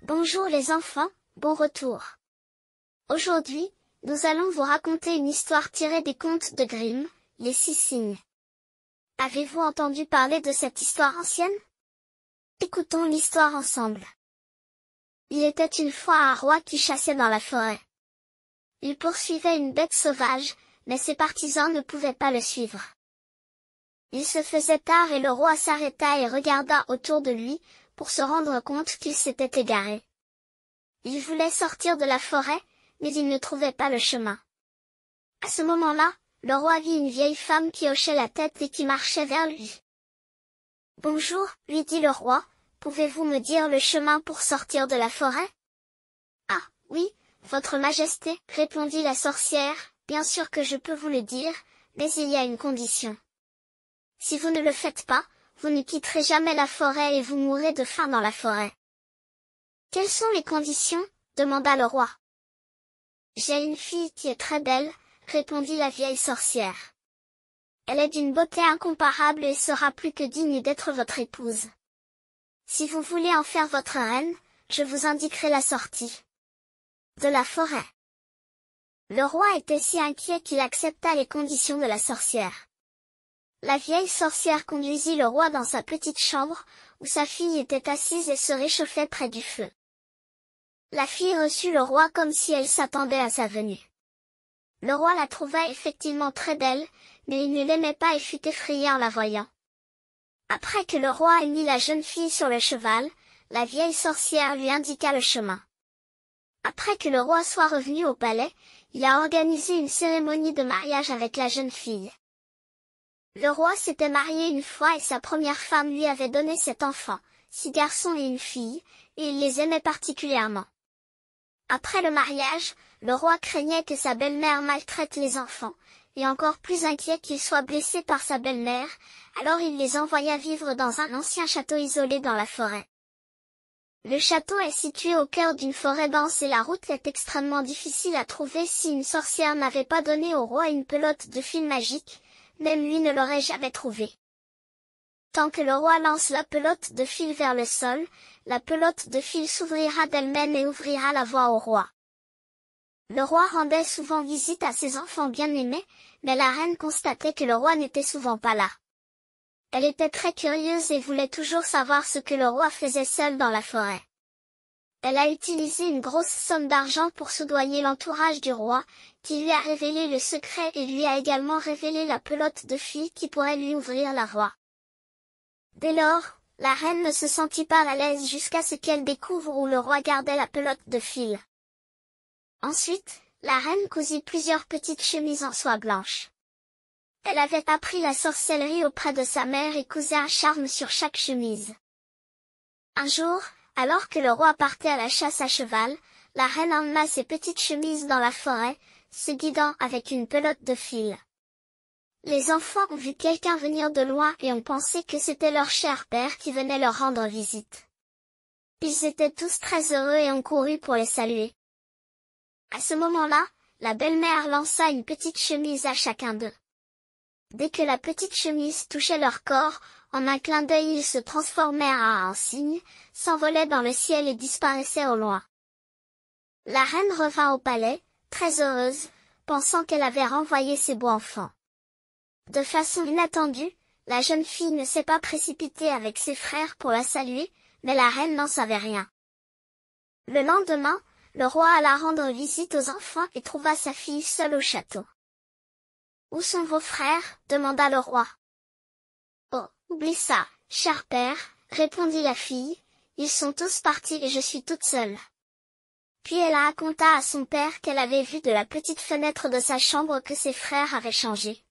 Bonjour les enfants, bon retour. Aujourd'hui, nous allons vous raconter une histoire tirée des contes de Grimm, les 6 cygnes. Avez-vous entendu parler de cette histoire ancienne? Écoutons l'histoire ensemble. Il était une fois un roi qui chassait dans la forêt. Il poursuivait une bête sauvage, mais ses partisans ne pouvaient pas le suivre. Il se faisait tard et le roi s'arrêta et regarda autour de lui, pour se rendre compte qu'il s'était égaré. Il voulait sortir de la forêt, mais il ne trouvait pas le chemin. À ce moment-là, le roi vit une vieille femme qui hochait la tête et qui marchait vers lui. « Bonjour, lui dit le roi, pouvez-vous me dire le chemin pour sortir de la forêt ?»« Ah, oui, votre majesté, répondit la sorcière, bien sûr que je peux vous le dire, mais il y a une condition. Si vous ne le faites pas, vous ne quitterez jamais la forêt et vous mourrez de faim dans la forêt. »« Quelles sont les conditions ?» demanda le roi. « J'ai une fille qui est très belle, répondit la vieille sorcière. Elle est d'une beauté incomparable et sera plus que digne d'être votre épouse. Si vous voulez en faire votre reine, je vous indiquerai la sortie de la forêt. » Le roi était si inquiet qu'il accepta les conditions de la sorcière. La vieille sorcière conduisit le roi dans sa petite chambre, où sa fille était assise et se réchauffait près du feu. La fille reçut le roi comme si elle s'attendait à sa venue. Le roi la trouva effectivement très belle, mais il ne l'aimait pas et fut effrayé en la voyant. Après que le roi ait mis la jeune fille sur le cheval, la vieille sorcière lui indiqua le chemin. Après que le roi soit revenu au palais, il a organisé une cérémonie de mariage avec la jeune fille. Le roi s'était marié une fois et sa première femme lui avait donné 7 enfants, 6 garçons et une fille, et il les aimait particulièrement. Après le mariage, le roi craignait que sa belle-mère maltraite les enfants, et encore plus inquiet qu'il soit blessé par sa belle-mère, alors il les envoya vivre dans un ancien château isolé dans la forêt. Le château est situé au cœur d'une forêt dense et la route est extrêmement difficile à trouver si une sorcière n'avait pas donné au roi une pelote de fil magique, même lui ne l'aurait jamais trouvée. Tant que le roi lance la pelote de fil vers le sol, la pelote de fil s'ouvrira d'elle-même et ouvrira la voie au roi. Le roi rendait souvent visite à ses enfants bien-aimés, mais la reine constatait que le roi n'était souvent pas là. Elle était très curieuse et voulait toujours savoir ce que le roi faisait seul dans la forêt. Elle a utilisé une grosse somme d'argent pour soudoyer l'entourage du roi, qui lui a révélé le secret et lui a également révélé la pelote de fil qui pourrait lui ouvrir la voie. Dès lors, la reine ne se sentit pas à l'aise jusqu'à ce qu'elle découvre où le roi gardait la pelote de fil. Ensuite, la reine cousit plusieurs petites chemises en soie blanche. Elle avait appris la sorcellerie auprès de sa mère et cousait un charme sur chaque chemise. Un jour, alors que le roi partait à la chasse à cheval, la reine emmena ses petites chemises dans la forêt, se guidant avec une pelote de fil. Les enfants ont vu quelqu'un venir de loin et ont pensé que c'était leur cher père qui venait leur rendre visite. Ils étaient tous très heureux et ont couru pour les saluer. À ce moment-là, la belle-mère lança une petite chemise à chacun d'eux. Dès que la petite chemise touchait leur corps, en un clin d'œil ils se transformèrent en un cygne, s'envolaient dans le ciel et disparaissaient au loin. La reine revint au palais, très heureuse, pensant qu'elle avait renvoyé ses beaux enfants. De façon inattendue, la jeune fille ne s'est pas précipitée avec ses frères pour la saluer, mais la reine n'en savait rien. Le lendemain, le roi alla rendre visite aux enfants et trouva sa fille seule au château. « Où sont vos frères ?» demanda le roi. « Oh, oublie ça, cher père, » répondit la fille, « ils sont tous partis et je suis toute seule. » Puis elle raconta à son père qu'elle avait vu de la petite fenêtre de sa chambre que ses frères avaient changé.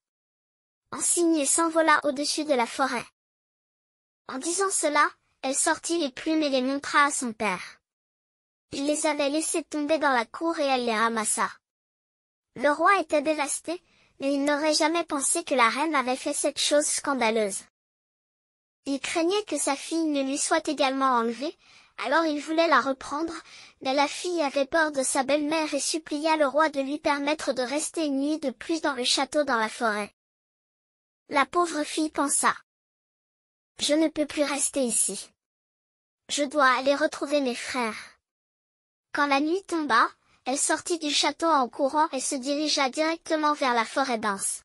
Un cygne s'envola au-dessus de la forêt. En disant cela, elle sortit les plumes et les montra à son père. Il les avait laissées tomber dans la cour et elle les ramassa. Le roi était dévasté, mais il n'aurait jamais pensé que la reine avait fait cette chose scandaleuse. Il craignait que sa fille ne lui soit également enlevée, alors il voulait la reprendre, mais la fille avait peur de sa belle-mère et supplia le roi de lui permettre de rester une nuit de plus dans le château dans la forêt. La pauvre fille pensa. « Je ne peux plus rester ici. Je dois aller retrouver mes frères. » Quand la nuit tomba, elle sortit du château en courant et se dirigea directement vers la forêt dense.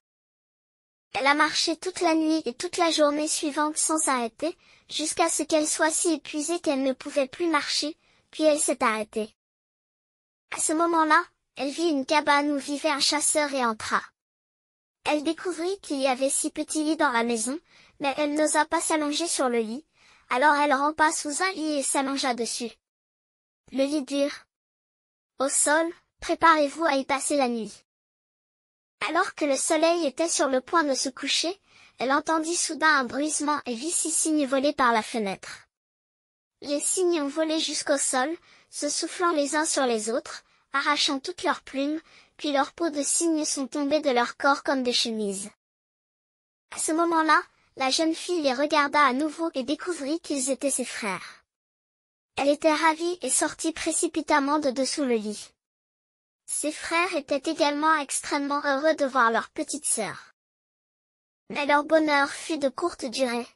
Elle a marché toute la nuit et toute la journée suivante sans s'arrêter, jusqu'à ce qu'elle soit si épuisée qu'elle ne pouvait plus marcher, puis elle s'est arrêtée. À ce moment-là, elle vit une cabane où vivait un chasseur et entra. Elle découvrit qu'il y avait 6 petits lits dans la maison, mais elle n'osa pas s'allonger sur le lit, alors elle rampa sous un lit et s'allongea dessus. Le lit dur. Au sol, préparez-vous à y passer la nuit. Alors que le soleil était sur le point de se coucher, elle entendit soudain un bruissement et vit 6 cygnes voler par la fenêtre. Les cygnes ont volé jusqu'au sol, se soufflant les uns sur les autres, arrachant toutes leurs plumes, puis leurs peaux de cygne sont tombées de leur corps comme des chemises. À ce moment-là, la jeune fille les regarda à nouveau et découvrit qu'ils étaient ses frères. Elle était ravie et sortit précipitamment de dessous le lit. Ses frères étaient également extrêmement heureux de voir leur petite sœur. Mais leur bonheur fut de courte durée.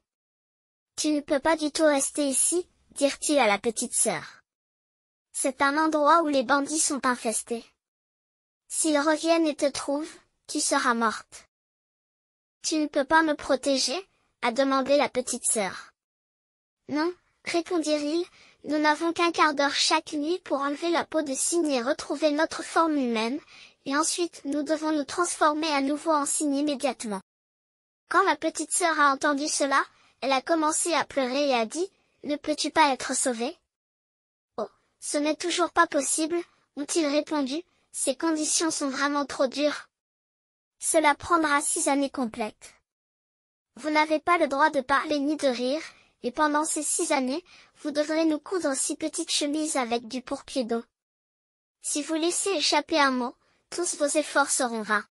« Tu ne peux pas du tout rester ici, » dirent-ils à la petite sœur. « C'est un endroit où les bandits sont infestés. S'ils reviennent et te trouvent, tu seras morte. »« Tu ne peux pas me protéger ?» a demandé la petite sœur. « Non, » répondirent-ils, « nous n'avons qu'un quart d'heure chaque nuit pour enlever la peau de cygne et retrouver notre forme humaine, et ensuite nous devons nous transformer à nouveau en cygne immédiatement. » Quand la petite sœur a entendu cela, elle a commencé à pleurer et a dit, « Ne peux-tu pas être sauvée ?»« Oh, ce n'est toujours pas possible, » ont-ils répondu, « ces conditions sont vraiment trop dures. Cela prendra 6 années complètes. Vous n'avez pas le droit de parler ni de rire, et pendant ces 6 années, vous devrez nous coudre 6 petites chemises avec du pourpier d'eau. Si vous laissez échapper un mot, tous vos efforts seront vains. »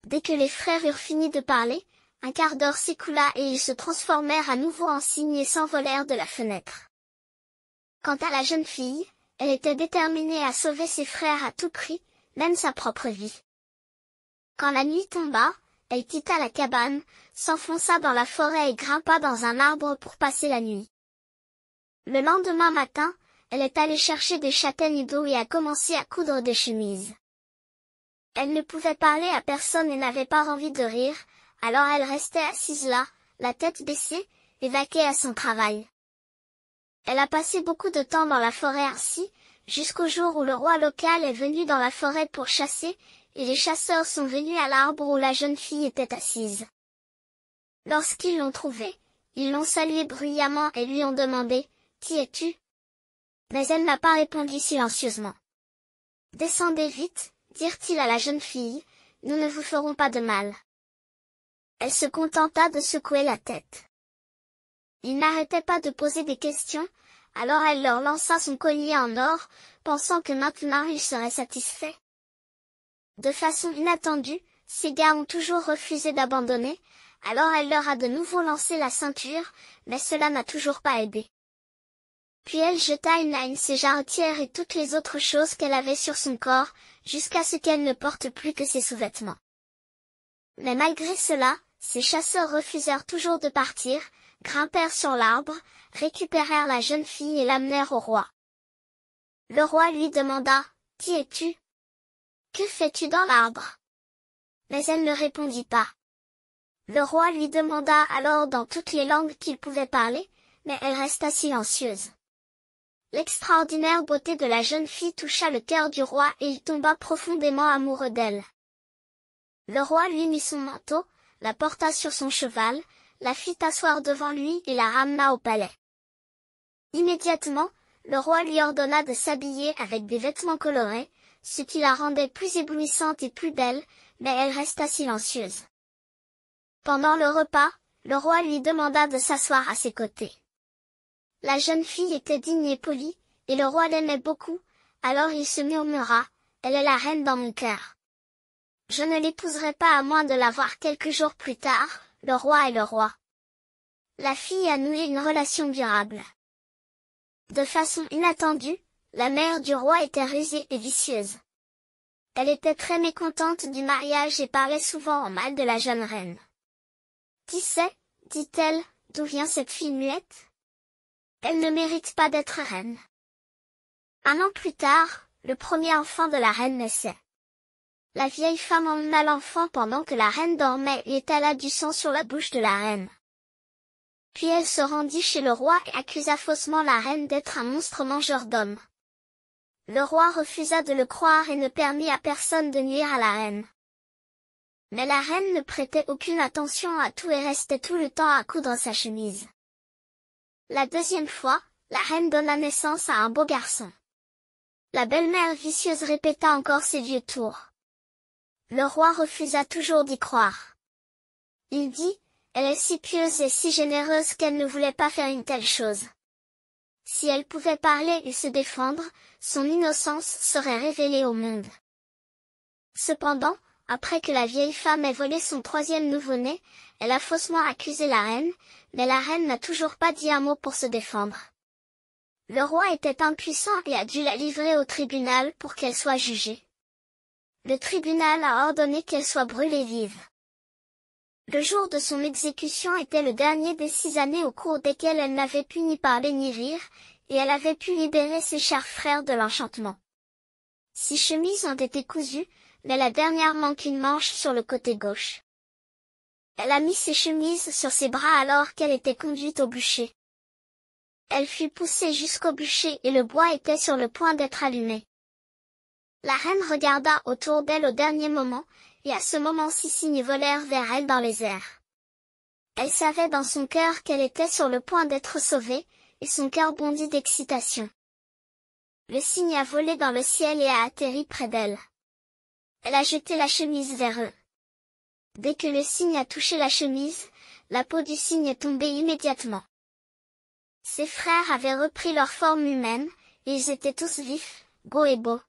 Dès que les frères eurent fini de parler, un quart d'heure s'écoula et ils se transformèrent à nouveau en cygnes et s'envolèrent de la fenêtre. Quant à la jeune fille, elle était déterminée à sauver ses frères à tout prix, même sa propre vie. Quand la nuit tomba, elle quitta la cabane, s'enfonça dans la forêt et grimpa dans un arbre pour passer la nuit. Le lendemain matin, elle est allée chercher des châtaignes d'eau et a commencé à coudre des chemises. Elle ne pouvait parler à personne et n'avait pas envie de rire, alors elle restait assise là, la tête baissée, et vaquait à son travail. Elle a passé beaucoup de temps dans la forêt ainsi, jusqu'au jour où le roi local est venu dans la forêt pour chasser, et les chasseurs sont venus à l'arbre où la jeune fille était assise. Lorsqu'ils l'ont trouvée, ils l'ont saluée bruyamment et lui ont demandé, « Qui es-tu » Mais elle n'a pas répondu silencieusement. « Descendez vite, » dirent-ils à la jeune fille, « nous ne vous ferons pas de mal. » Elle se contenta de secouer la tête. Il n'arrêtait pas de poser des questions, alors elle leur lança son collier en or, pensant que maintenant ils seraient satisfaits. De façon inattendue, ces gars ont toujours refusé d'abandonner, alors elle leur a de nouveau lancé la ceinture, mais cela n'a toujours pas aidé. Puis elle jeta une à une ses jarretières et toutes les autres choses qu'elle avait sur son corps, jusqu'à ce qu'elle ne porte plus que ses sous-vêtements. Mais malgré cela, ces chasseurs refusèrent toujours de partir, grimpèrent sur l'arbre, récupérèrent la jeune fille et l'amenèrent au roi. Le roi lui demanda, « Qui es-tu ? Que fais-tu dans l'arbre ?» Mais elle ne répondit pas. Le roi lui demanda alors dans toutes les langues qu'il pouvait parler, mais elle resta silencieuse. L'extraordinaire beauté de la jeune fille toucha le cœur du roi et il tomba profondément amoureux d'elle. Le roi lui mit son manteau, la porta sur son cheval, la fit asseoir devant lui et la ramena au palais. Immédiatement, le roi lui ordonna de s'habiller avec des vêtements colorés, ce qui la rendait plus éblouissante et plus belle, mais elle resta silencieuse. Pendant le repas, le roi lui demanda de s'asseoir à ses côtés. La jeune fille était digne et polie, et le roi l'aimait beaucoup, alors il se murmura, « Elle est la reine dans mon cœur. Je ne l'épouserai pas à moins de la voir quelques jours plus tard, le roi est le roi. » La fille a noué une relation durable. De façon inattendue, la mère du roi était rusée et vicieuse. Elle était très mécontente du mariage et parlait souvent en mal de la jeune reine. « Qui sait, dit-elle, d'où vient cette fille muette ? Elle ne mérite pas d'être reine. » Un an plus tard, le premier enfant de la reine naissait. La vieille femme emmena l'enfant pendant que la reine dormait et étala du sang sur la bouche de la reine. Puis elle se rendit chez le roi et accusa faussement la reine d'être un monstre mangeur d'hommes. Le roi refusa de le croire et ne permit à personne de nuire à la reine. Mais la reine ne prêtait aucune attention à tout et restait tout le temps à coudre sa chemise. La deuxième fois, la reine donna naissance à un beau garçon. La belle-mère vicieuse répéta encore ses vieux tours. Le roi refusa toujours d'y croire. Il dit, elle est si pieuse et si généreuse qu'elle ne voulait pas faire une telle chose. Si elle pouvait parler et se défendre, son innocence serait révélée au monde. Cependant, après que la vieille femme ait volé son troisième nouveau-né, elle a faussement accusé la reine, mais la reine n'a toujours pas dit un mot pour se défendre. Le roi était impuissant et a dû la livrer au tribunal pour qu'elle soit jugée. Le tribunal a ordonné qu'elle soit brûlée vive. Le jour de son exécution était le dernier des 6 années au cours desquelles elle n'avait pu ni parler ni rire, et elle avait pu libérer ses chers frères de l'enchantement. 6 chemises ont été cousues, mais la dernière manque une manche sur le côté gauche. Elle a mis ses chemises sur ses bras alors qu'elle était conduite au bûcher. Elle fut poussée jusqu'au bûcher et le bois était sur le point d'être allumé. La reine regarda autour d'elle au dernier moment, et à ce moment 6 cygnes volèrent vers elle dans les airs. Elle savait dans son cœur qu'elle était sur le point d'être sauvée, et son cœur bondit d'excitation. Le cygne a volé dans le ciel et a atterri près d'elle. Elle a jeté la chemise vers eux. Dès que le cygne a touché la chemise, la peau du cygne est tombée immédiatement. Ses frères avaient repris leur forme humaine, et ils étaient tous vifs, beaux et beaux.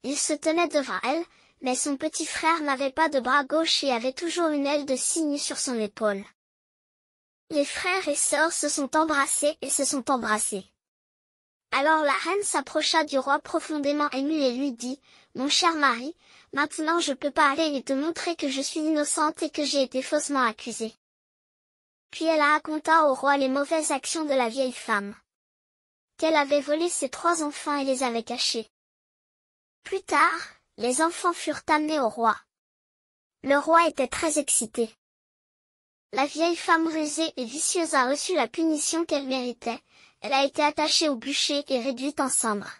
Il se tenait devant elle, mais son petit frère n'avait pas de bras gauche et avait toujours une aile de cygne sur son épaule. Les frères et sœurs se sont embrassés et se sont embrassés. Alors la reine s'approcha du roi profondément émue et lui dit, « Mon cher mari, maintenant je peux parler et te montrer que je suis innocente et que j'ai été faussement accusée. » Puis elle raconta au roi les mauvaises actions de la vieille femme. Qu'elle avait volé ses 3 enfants et les avait cachés. Plus tard, les enfants furent amenés au roi. Le roi était très excité. La vieille femme rusée et vicieuse a reçu la punition qu'elle méritait, elle a été attachée au bûcher et réduite en cendres.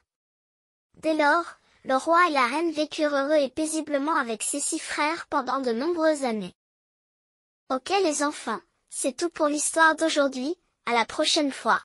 Dès lors, le roi et la reine vécurent heureux et paisiblement avec ses 6 frères pendant de nombreuses années. Ok les enfants, c'est tout pour l'histoire d'aujourd'hui, à la prochaine fois.